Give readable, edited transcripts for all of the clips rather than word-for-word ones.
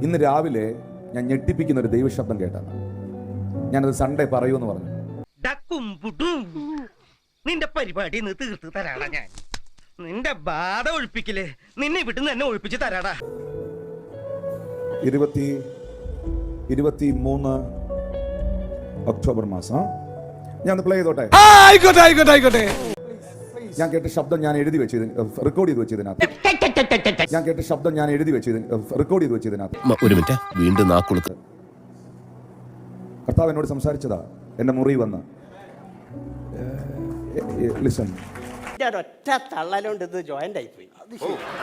ഇന്ന് രാവിലെ ഞാൻ ഞെട്ടിപ്പിക്കുന്ന ഒരു ദൈവശബ്ദം കേട്ടത്. ഞാനത് സൺഡേ പറയൂന്ന് പറഞ്ഞു. നിന്റെ പരിപാടി തീർത്ത് തരാടാ ഞാൻ. നിന്റെ ബാധ ഒഴിപ്പിക്കല് നിന്നെ വിട്ടുന്ന് തന്നെ ഒഴിപ്പിച്ച് തരാടാ. 23 ഒക്ടോബർ മാസം ഞാൻ പ്ലേ ചെയ്തോട്ടെ. ഞാൻ കേട്ട ശബ്ദം ഞാൻ എഴുതി വെച്ചത്, റെക്കോർഡ് ചെയ്ത് വെച്ചതിനകത്ത്. ഞാൻ കേട്ട ശബ്ദം ഞാൻ എഴുതി വെച്ചത്, റെക്കോർഡ് ചെയ്ത് വെച്ചതിനകത്ത്. ഒരു മിനിറ്റ്, വീണ്ടും നാക്കുളുക്ക്. കർത്താവ് എന്നോട് സംസാരിച്ചതാ എന്റെ മുറി വന്ന്. ലിസൺ. ഒറ്റ തള്ളലുണ്ട്, ഇത് ജോയിന്റ് ആയിപ്പോയി.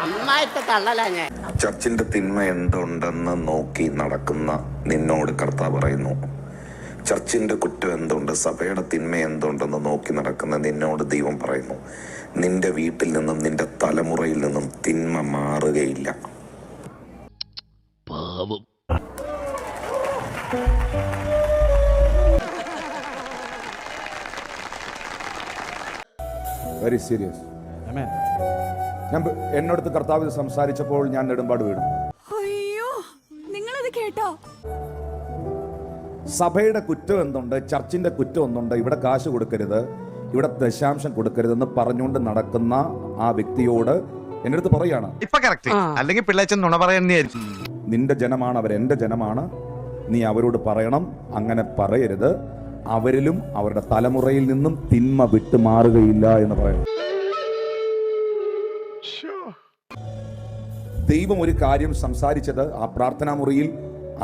അമ്മായിട്ട് തള്ളലാ ഞാൻ. ചർച്ചിന്റെ തിന്മ എന്തുണ്ടെന്ന് നോക്കി നടക്കുന്ന നിന്നോട് കർത്താവ് പറയുന്നു. ചർച്ചിന്റെ കുറ്റം എന്തുണ്ട്, സഭയുടെ തിന്മ എന്തുണ്ടെന്ന് നോക്കി നടക്കുന്ന നിന്നോട് ദൈവം പറയുന്നു, നിന്റെ വീട്ടിൽ നിന്നും നിന്റെ തലമുറയിൽ നിന്നും തിന്മ മാറുകയില്ല. പാവം. Very serious. ഞാൻ എന്നോടത്ത് കർത്താവ് സംസാരിച്ചപ്പോൾ ഞാൻ നെടുമ്പാട് വീണു. അയ്യോ, നിങ്ങളത് കേട്ടോ? സഭയുടെ കുറ്റം എന്തുണ്ട്, ചർച്ചിന്റെ കുറ്റം എന്തുണ്ട്, ഇവിടെ കാശ് കൊടുക്കരുത്, ഇവിടെ ദശാംശം കൊടുക്കരുതെന്ന് പറഞ്ഞുകൊണ്ട് നടക്കുന്ന ആ വ്യക്തിയോട് എന്റെ അടുത്ത് പറയാണ്, അല്ലെങ്കിൽ പിള്ളേച്ചൻ നുണ പറയുന്നതായിരിക്കും. നിന്റെ ജനമാണ് അവർ, എന്റെ ജനമാണ്, നീ അവരോട് പറയണം അങ്ങനെ പറയരുത്, അവരിലും അവരുടെ തലമുറയിൽ നിന്നും തിന്മ വിട്ടുമാറുകയില്ല എന്ന് പറയണം. ദൈവം ഒരു കാര്യം സംസാരിച്ചത് ആ പ്രാർത്ഥനാ മുറിയിൽ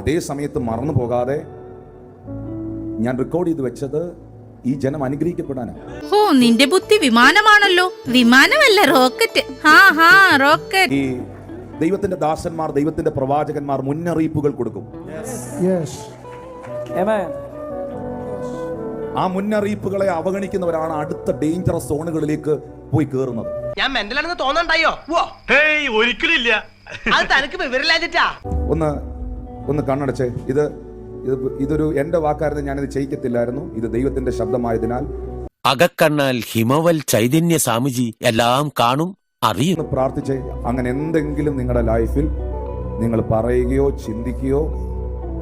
അതേ സമയത്ത് മറന്നു പോകാതെ ഞാൻ റെക്കോർഡ് ചെയ്ത് വെച്ചത് ഈ ജനം അനുഗ്രഹിക്കപ്പെടാനാണ്. ഓ, നിന്റെ ബുദ്ധി വിമാനമാണല്ലോ. വിമാനമല്ല, റോക്കറ്റ്. റോക്കറ്റ്. ഈ ദൈവത്തിന്റെ ദാസന്മാർ, ദൈവത്തിന്റെ പ്രവാചകന്മാർ മുന്നറിയിപ്പുകൾ കൊടുക്കും. ആ മുന്നറിയിപ്പുകളെ അവഗണിക്കുന്നവരാണ് അടുത്ത ഡേഞ്ചറസ് സോണുകളിലേക്ക് പോയി കയറുന്നത്. ഞാൻ മെന്റലാണെന്ന് തോന്നണ്ടായോ? ഒരിക്കലില്ല. അത് തനിക്ക് വിവരമില്ലാഞ്ഞിട്ടാ. ഒന്ന് കണ്ണടച്ചേ. ഇതൊരു എന്റെ വാക്കായിരുന്നു, ഞാനിത് ചെയ്യിക്കത്തില്ലായിരുന്നു. ഇത് ദൈവത്തിന്റെ ശബ്ദമായതിനാൽ അകക്കണ്ണാൽ ഹിമവൽ ചൈതന്യ സ്വാമിജി എല്ലാം കാണും, അറിയും. പ്രാർത്ഥിച്ചേ. അങ്ങനെ എന്തെങ്കിലും നിങ്ങളുടെ ലൈഫിൽ നിങ്ങൾ പറയുകയോ ചിന്തിക്കുകയോ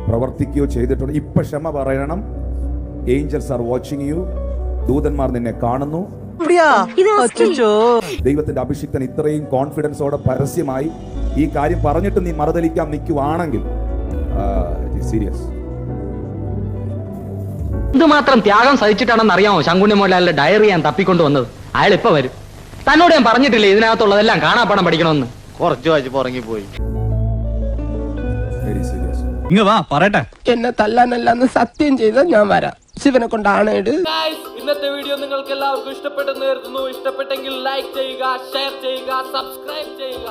പ്രവർത്തിക്കുകയോ ചെയ്തിട്ടുണ്ട്, ഇപ്പൊ ക്ഷമ പറയണം. Angeles are watching U. ദൂതന്മാർ നിന്നെ കാണുന്നു. ദൈവത്തിന്റെ അഭിഷിക്തൻ ഇത്രയും കോൺഫിഡൻസോടെ പരസ്യമായി ഈ കാര്യം പറഞ്ഞിട്ട് നീ മറുതലിക്കാൻ നിൽക്കുവാണെങ്കിൽ സീരിയസ്. ഇതുമാത്രം ത്യാഗം സഹിച്ചിട്ടാണെന്ന് അറിയാമോ ശങ്കുണ്ണി മോഹൻലാലിന്റെ ഡയറി ഞാൻ തപ്പിക്കൊണ്ട് വന്നത്? അയാൾ ഇപ്പൊ വരും. തന്നോട് ഞാൻ പറഞ്ഞിട്ടില്ലേ ഇതിനകത്തുള്ളതെല്ലാം കാണാപ്പാടം പഠിക്കണമെന്ന്? കുറച്ചു വായിച്ചപ്പോ ഉറങ്ങിപ്പോയി. Very serious. ഇങ്ങ് വാ, പറയട്ടെ. എന്നെ തല്ലാനല്ലാന്ന് സത്യം ചെയ്ത ഞാൻ വരാം. ശിവനെ കൊണ്ടാണ്. ഇന്നത്തെ വീഡിയോ നിങ്ങൾക്ക് എല്ലാവർക്കും ഇഷ്ടപ്പെട്ടെന്ന് കരുതുന്നു. ഇഷ്ടപ്പെട്ടെങ്കിൽ ലൈക്ക് ചെയ്യുക, ഷെയർ ചെയ്യുക, സബ്സ്ക്രൈബ് ചെയ്യുക.